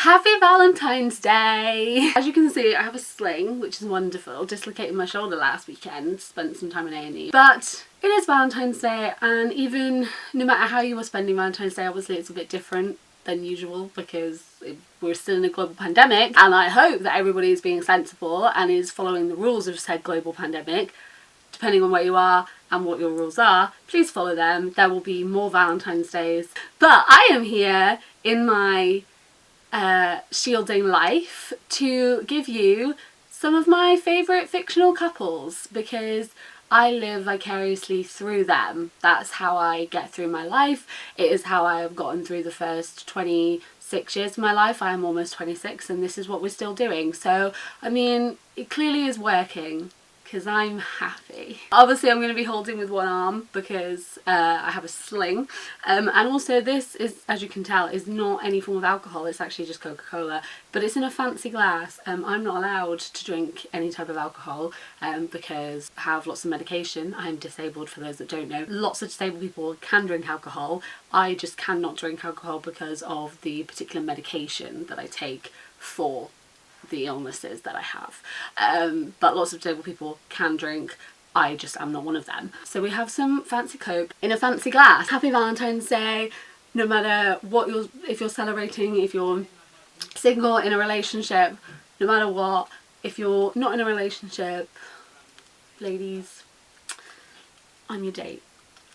Happy Valentine's Day! As you can see, I have a sling, which is wonderful. Dislocated my shoulder last weekend, spent some time in A&E. But it is Valentine's Day, and even no matter how you were spending Valentine's Day, obviously it's a bit different than usual because we're still in a global pandemic, and I hope that everybody is being sensible and is following the rules of said global pandemic. Depending on where you are and what your rules are, please follow them. There will be more Valentine's Days. But I am here in my shielding life to give you some of my favourite fictional couples because I live vicariously through them. That's how I get through my life. It is how I have gotten through the first 26 years of my life. I am almost 26 and this is what we're still doing. So, I mean, it clearly is working because I'm happy. Obviously I'm going to be holding with one arm because I have a sling, and also this is, as you can tell, is not any form of alcohol. It's actually just Coca-Cola, but it's in a fancy glass. I'm not allowed to drink any type of alcohol because I have lots of medication. I'm disabled, for those that don't know. Lots of disabled people can drink alcohol. I just cannot drink alcohol because of the particular medication that I take for the illnesses that I have, but lots of disabled people can drink. I just am not one of them. So we have some fancy Coke in a fancy glass. Happy Valentine's Day, no matter what if you're celebrating, if you're single, in a relationship, no matter what, if you're not in a relationship, ladies, on your date.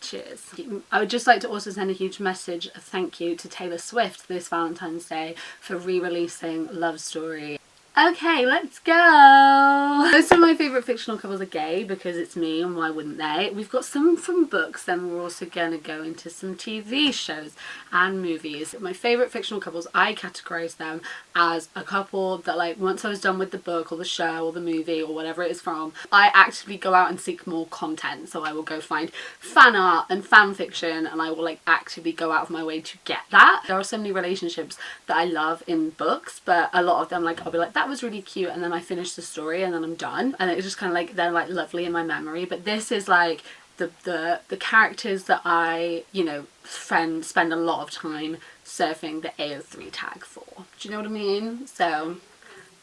Cheers. I would just like to also send a huge message of thank you to Taylor Swift this Valentine's Day for re-releasing Love Story. Okay, let's go! Most of my favourite fictional couples are gay because it's me, and why wouldn't they? We've got some from books, then we're also going to go into some TV shows and movies. My favourite fictional couples, I categorise them as a couple that, like, once I was done with the book or the show or the movie or whatever it is from, I actively go out and seek more content. So I will go find fan art and fan fiction, and I will, like, actively go out of my way to get that. There are so many relationships that I love in books, but a lot of them, like, I'll be like, that was really cute, and then I finish the story and then I'm done, and it's just kind of like they're like lovely in my memory. But this is like the characters that I, you know, spend a lot of time surfing the AO3 tag for. Do you know what I mean? So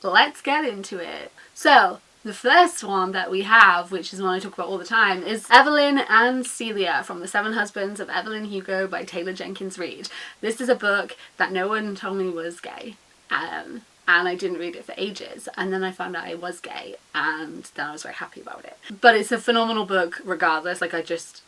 let's get into it. So the first one that we have, which is one I talk about all the time, is Evelyn and Celia from The Seven Husbands of Evelyn Hugo by Taylor Jenkins Reid. This is a book that no one told me was gay. And I didn't read it for ages, and then I found out I was gay, and then I was very happy about it. But it's a phenomenal book regardless. Like, I just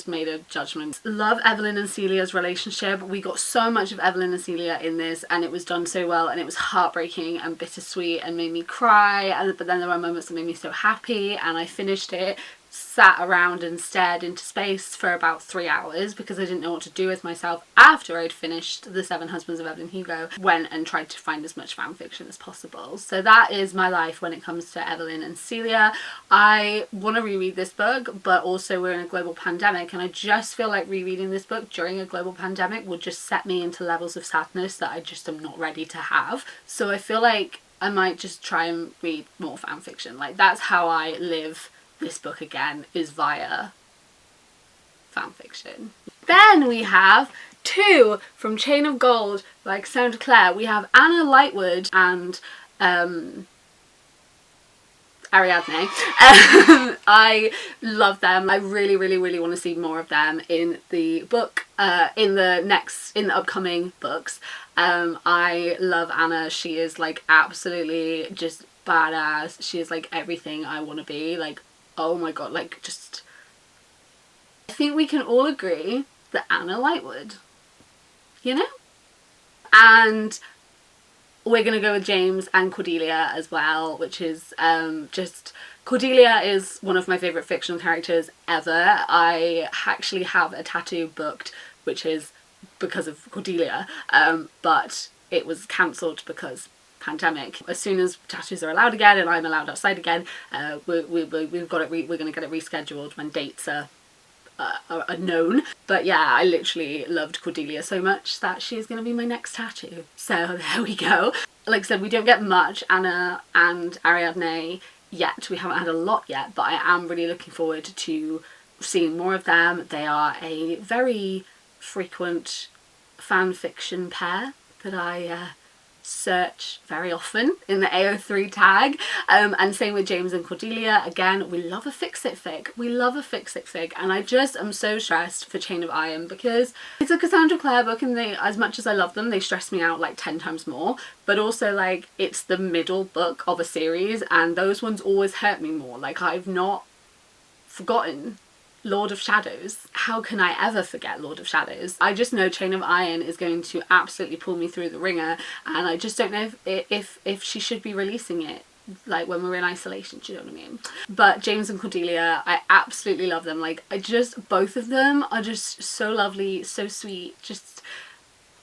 made a judgment. Love Evelyn and Celia's relationship. We got so much of Evelyn and Celia in this, and it was done so well, and it was heartbreaking and bittersweet and made me cry, but then there were moments that made me so happy, and I finished it, sat around and stared into space for about 3 hours because I didn't know what to do with myself after I'd finished The Seven Husbands of Evelyn Hugo. Went and tried to find as much fan fiction as possible. So that is my life when it comes to Evelyn and Celia. I want to reread this book, but also we're in a global pandemic, and I just feel like rereading this book during a global pandemic would just set me into levels of sadness that I just am not ready to have. So I feel like I might just try and read more fan fiction. Like, that's how I live this book again, is via fanfiction. Then we have two from Chain of Gold by Cassandra Clare. We have Anna Lightwood and Ariadne. I love them. I really want to see more of them in the book, in the upcoming books. I love Anna. She is like absolutely just badass. She is like everything I want to be. Like, oh my god, like, just, I think we can all agree that Anna Lightwood, you know? And we're gonna go with James and Cordelia as well, which is just, Cordelia is one of my favourite fictional characters ever. I actually have a tattoo booked which is because of Cordelia, but it was cancelled because pandemic. As soon as tattoos are allowed again and I'm allowed outside again, we've got it. We're going to get it rescheduled when dates are known. But yeah, I literally loved Cordelia so much that she's going to be my next tattoo. So there we go. Like I said, we don't get much Anna and Ariadne yet. We haven't had a lot yet, but I am really looking forward to seeing more of them. They are a very frequent fan fiction pair that I search very often in the AO3 tag, and same with James and Cordelia. Again, we love a fix-it fic. We love a fix-it fic, and I just am so stressed for Chain of Iron because it's a Cassandra Clare book, and they, as much as I love them, they stress me out like 10 times more, but also like it's the middle book of a series and those ones always hurt me more. Like, I've not forgotten Lord of Shadows. How can I ever forget Lord of Shadows? I just know Chain of Iron is going to absolutely pull me through the ringer, and I just don't know if she should be releasing it like when we're in isolation, do you know what I mean? But James and Cordelia, I absolutely love them. Like, both of them are just so lovely, so sweet,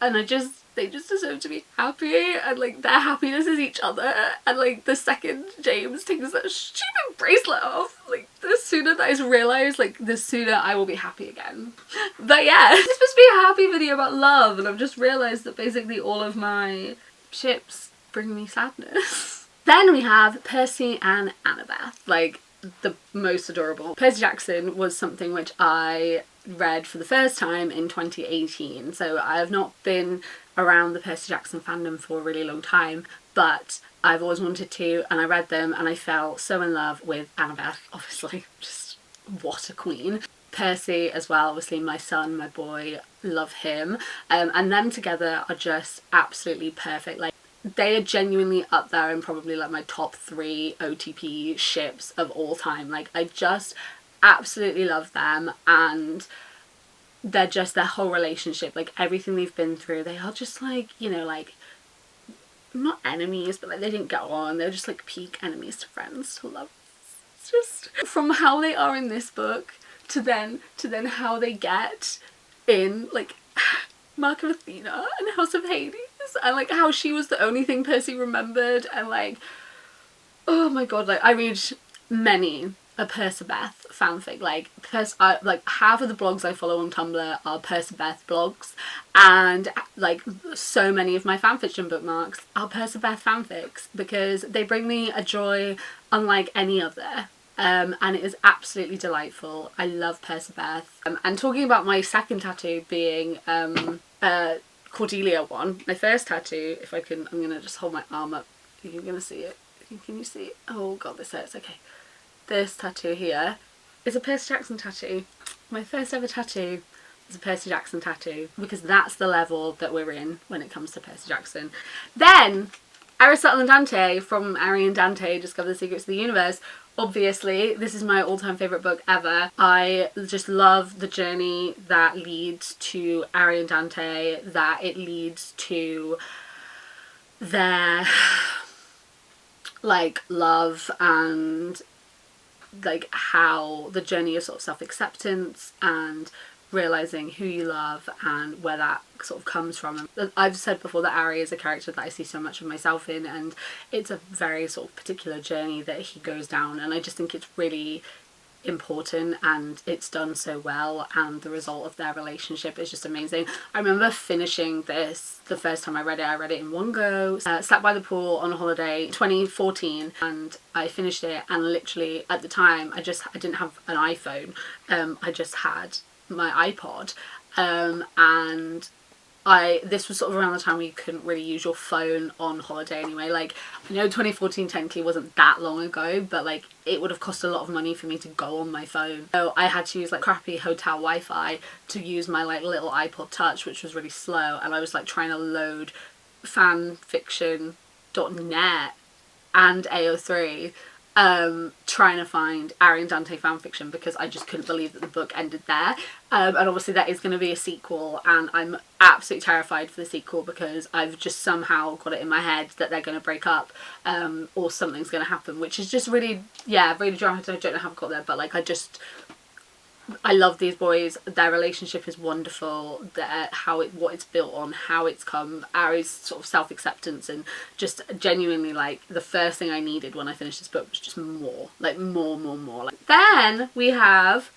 and they just deserve to be happy, and like their happiness is each other. And like the second James takes that stupid bracelet off, like the sooner that is realised, like the sooner I will be happy again. But yeah, this is supposed to be a happy video about love, and I've just realised that basically all of my ships bring me sadness. Then we have Percy and Annabeth, like the most adorable. Percy Jackson was something which I read for the first time in 2018, so I have not been around the Percy Jackson fandom for a really long time, but I've always wanted to, and I read them and I fell so in love with Annabeth, obviously. Just what a queen. Percy as well, obviously my son, my boy, love him, and them together are just absolutely perfect. Like, they are genuinely up there and probably like my top 3 OTP ships of all time. Like, I just absolutely love them, and their whole relationship, like everything they've been through, they are just like, you know, like not enemies, but like they didn't get on, they're just like peak enemies to friends to love. It's just from how they are in this book to then how they get in like Mark of Athena and House of Hades, and like how she was the only thing Percy remembered, and like, oh my god, like I read many a Persibeth fanfic. Like half of the blogs I follow on Tumblr are Persibeth blogs, and like so many of my fanfiction bookmarks are Persibeth fanfics because they bring me a joy unlike any other. And it is absolutely delightful. I love Persibeth. And talking about my second tattoo being Cordelia one, my first tattoo, if I can, I'm gonna just hold my arm up. You're gonna see it. Can you see it? Oh god, this hurts. Okay. This tattoo here is a Percy Jackson tattoo. My first ever tattoo is a Percy Jackson tattoo because that's the level that we're in when it comes to Percy Jackson. Then Aristotle and Dante from Arie and Dante Discover the Secrets of the Universe. Obviously, this is my all-time favourite book ever. I just love the journey that leads to Arie and Dante, that it leads to their like love, and like how the journey of sort of self-acceptance and realising who you love and where that sort of comes from. And I've said before that Arie is a character that I see so much of myself in, and it's a very sort of particular journey that he goes down, and I just think it's really important and it's done so well, and the result of their relationship is just amazing. I remember finishing this the first time I read it in one go, sat by the pool on a holiday 2014, and I finished it, and literally at the time I didn't have an iPhone, I just had my iPod, and this was sort of around the time where you couldn't really use your phone on holiday anyway. Like, I know 2014 technically wasn't that long ago, but like it would have cost a lot of money for me to go on my phone. So I had to use like crappy hotel Wi-Fi to use my like little iPod Touch, which was really slow, and I was like trying to load fanfiction.net and AO3, trying to find Arie and Dante fanfiction because I just couldn't believe that the book ended there. And obviously there is going to be a sequel, and I'm absolutely terrified for the sequel because I've just somehow got it in my head that they're going to break up, or something's going to happen, which is just really, yeah, really dramatic. I don't know how I've got there, but like I love these boys. Their relationship is wonderful. What it's built on, how it's come, Arie's sort of self-acceptance, and just genuinely like the first thing I needed when I finished this book was just more. Like more. Like, then we have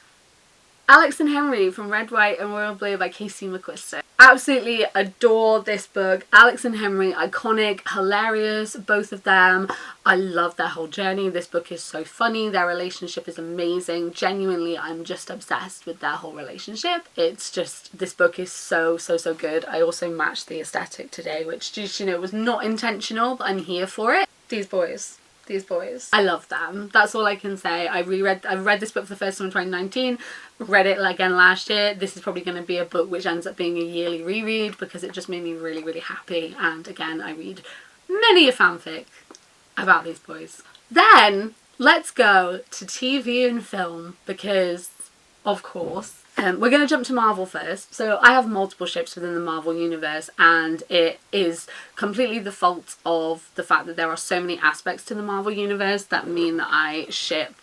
Alex and Henry from Red, White and Royal Blue by Casey McQuiston. Absolutely adore this book. Alex and Henry, iconic, hilarious, both of them. I love their whole journey. This book is so funny. Their relationship is amazing. Genuinely, I'm just obsessed with their whole relationship. It's just, this book is so good. I also matched the aesthetic today, which just, you know, was not intentional, but I'm here for it. These boys. I love them. That's all I can say. I read this book for the first time in 2019, read it again last year. This is probably going to be a book which ends up being a yearly reread because it just made me really happy. And again, I read many a fanfic about these boys. Then let's go to TV and film because, of course, we're going to jump to Marvel first. So I have multiple ships within the Marvel universe, and it is completely the fault of the fact that there are so many aspects to the Marvel universe that mean that I ship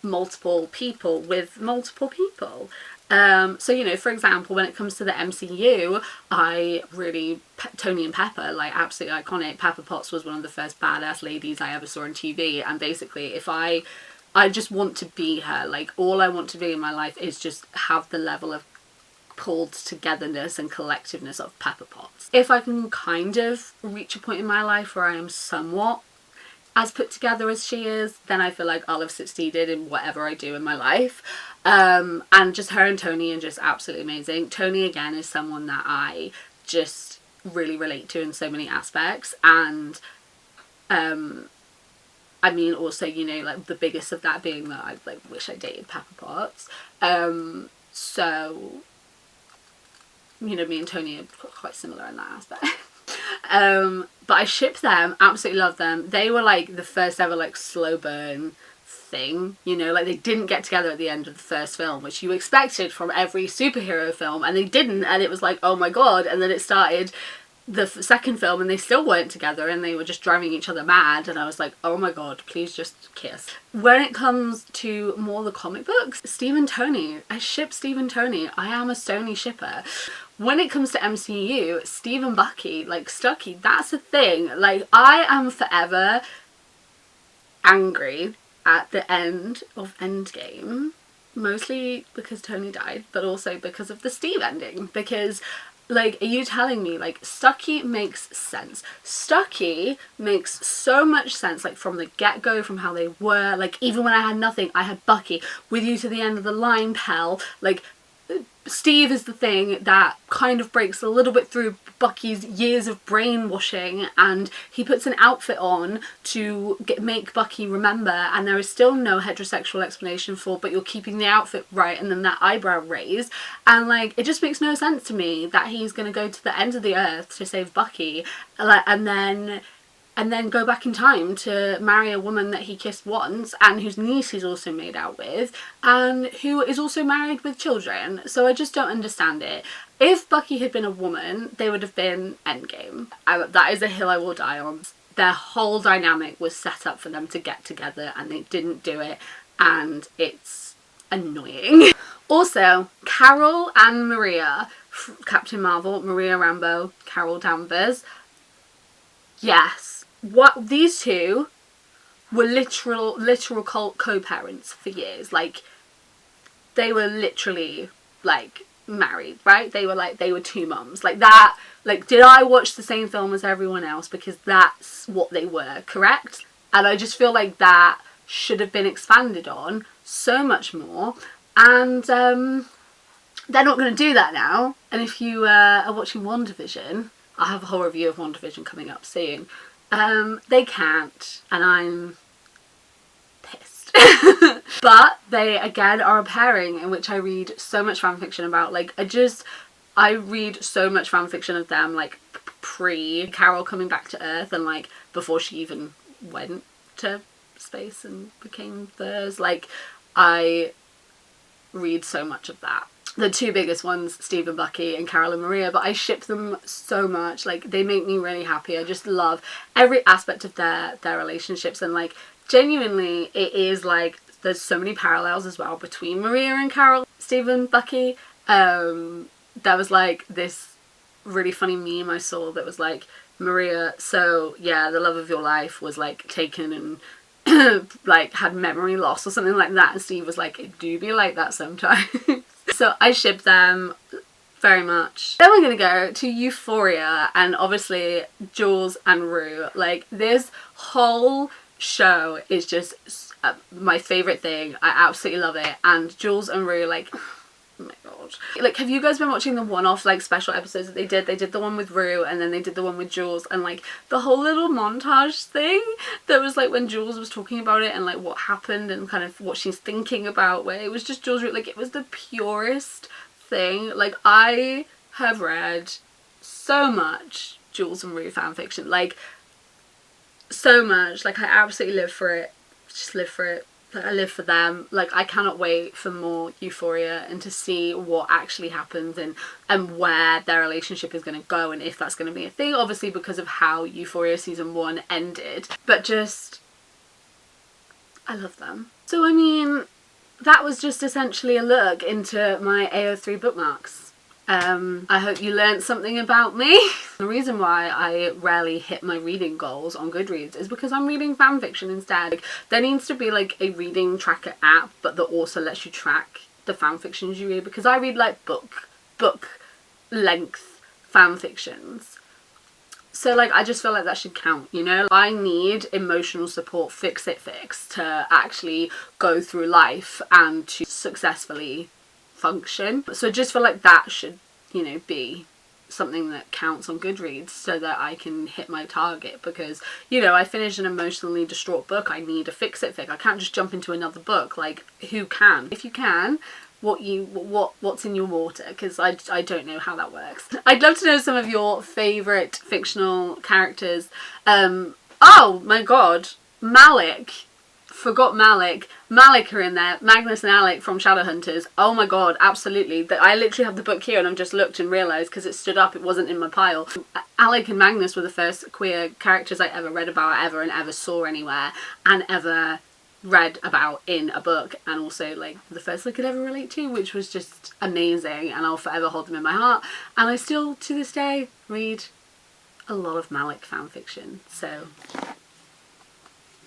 multiple people with multiple people. So, you know, for example, when it comes to the MCU, I really, Tony and Pepper, like, absolutely iconic. Pepper Potts was one of the first badass ladies I ever saw on TV, and basically if I just want to be her. Like, all I want to be in my life is just have the level of pulled togetherness and collectiveness of Pepper Potts. If I can kind of reach a point in my life where I am somewhat as put together as she is, then I feel like I'll have succeeded in whatever I do in my life. And just her and Tony are just absolutely amazing. Tony, again, is someone that I just really relate to in so many aspects. And I mean, also, you know, like, the biggest of that being that I, like, wish I dated Pepper Potts. So, you know, me and Tony are quite similar in that aspect. But I ship them, absolutely love them. They were, like, the first ever, like, slow burn thing, you know, like, they didn't get together at the end of the first film, which you expected from every superhero film, and they didn't, and it was like, oh my god. And then it started the second film and they still weren't together and they were just driving each other mad, and I was like, oh my god, please just kiss. When it comes to more the comic books, Steve and Tony, I ship Steve and Tony. I am a Stony shipper. When it comes to MCU, Steve and Bucky, like, Stucky, that's a thing. Like, I am forever angry at the end of Endgame, mostly because Tony died, but also because of the Steve ending, because, like, are you telling me, like, Stucky makes sense? Stucky makes so much sense, like, from the get-go, from how they were, like, even when I had nothing, I had Bucky, with you to the end of the line, pal. Like, Steve is the thing that kind of breaks a little bit through Bucky's years of brainwashing, and he puts an outfit on to make Bucky remember, and there is still no heterosexual explanation for, but you're keeping the outfit right, and then that eyebrow raise, and, like, it just makes no sense to me that he's going to go to the end of the earth to save Bucky, and then go back in time to marry a woman that he kissed once and whose niece he's also made out with and who is also married with children. So I just don't understand it. If Bucky had been a woman, they would have been Endgame. That is a hill I will die on. Their whole dynamic was set up for them to get together and they didn't do it, and it's annoying. Also, Carol and Maria, Captain Marvel, Maria Rambeau, Carol Danvers. Yes. What, these two were literal co-parents for years. Like, they were literally, like, married, right? They were two mums. Like, that, like, did I watch the same film as everyone else? Because that's what they were, correct? And I just feel like that should have been expanded on so much more. And they're not going to do that now. And if you are watching WandaVision, I'll have a whole review of WandaVision coming up soon. They can't, and I'm pissed. But they, again, are a pairing in which I read so much fanfiction about. Like, I read so much fanfiction of them, like, pre-Carol coming back to Earth and, like, before she even went to space and became theirs. Like, I read so much of that. The two biggest ones, Steve and Bucky and Carol and Maria, but I ship them so much. Like, they make me really happy. I just love every aspect of their relationships, and, like, genuinely it is, like, there's so many parallels as well between Maria and Carol, Steve and Bucky. There was, like, this really funny meme I saw that was like, Maria, so yeah, the love of your life was, like, taken and like had memory loss or something like that, and Steve was like, it do be like that sometimes. So I ship them very much. Then we're gonna go to Euphoria, and obviously Jules and Rue. Like, this whole show is just my favourite thing. I absolutely love it. And Jules and Rue, like, oh my god. Like, have you guys been watching the one-off, like, special episodes that they did? They did the one with Rue, and then they did the one with Jules, and like the whole little montage thing that was like when Jules was talking about it and like what happened and kind of what she's thinking about, where it was just Jules, like, it was the purest thing. Like, I have read so much Jules and Rue fanfiction, like so much. Like, I absolutely live for it. Just live for it. Like, I live for them. Like, I cannot wait for more Euphoria and to see what actually happens and where their relationship is going to go, and if that's going to be a thing, obviously because of how Euphoria season 1 ended. But just, I love them. So I mean, that was just essentially a look into my AO3 bookmarks. I hope you learned something about me. The reason why I rarely hit my reading goals on Goodreads is because I'm reading fanfiction instead. Like, there needs to be like a reading tracker app, but that also lets you track the fanfictions you read, because I read like book length fanfictions. So like, I just feel like that should count, you know? I need emotional support, fix to actually go through life and to successfully function. So I just feel like that should, you know, be something that counts on Goodreads so that I can hit my target, because, you know, I finished an emotionally distraught book. I need a fix it fic. I can't just jump into another book. Like, who can? If you can, what's in your water, because I don't know how that works. I'd love to know some of your favourite fictional characters. Oh my god, Malik. Forgot Malik. Malik are in there. Magnus and Alec from Shadowhunters. Oh my god, absolutely. I literally have the book here and I've just looked and realised, because it stood up, it wasn't in my pile. Alec and Magnus were the first queer characters I ever read about and ever saw anywhere and ever read about in a book, and also like the first I could ever relate to, which was just amazing, and I'll forever hold them in my heart. And I still to this day read a lot of Malik fanfiction. So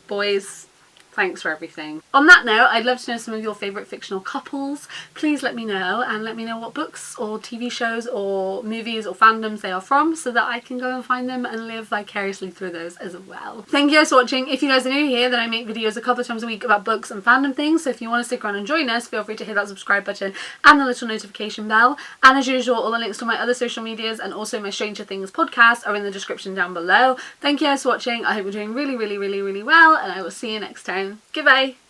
boys, thanks for everything. On that note, I'd love to know some of your favourite fictional couples. Please let me know, and let me know what books or TV shows or movies or fandoms they are from, so that I can go and find them and live vicariously through those as well. Thank you guys for watching. If you guys are new here, then I make videos a couple of times a week about books and fandom things, so if you want to stick around and join us, feel free to hit that subscribe button and the little notification bell. And as usual, all the links to my other social medias and also my Stranger Things podcast are in the description down below. Thank you guys for watching. I hope you're doing really well, and I will see you next time. Goodbye.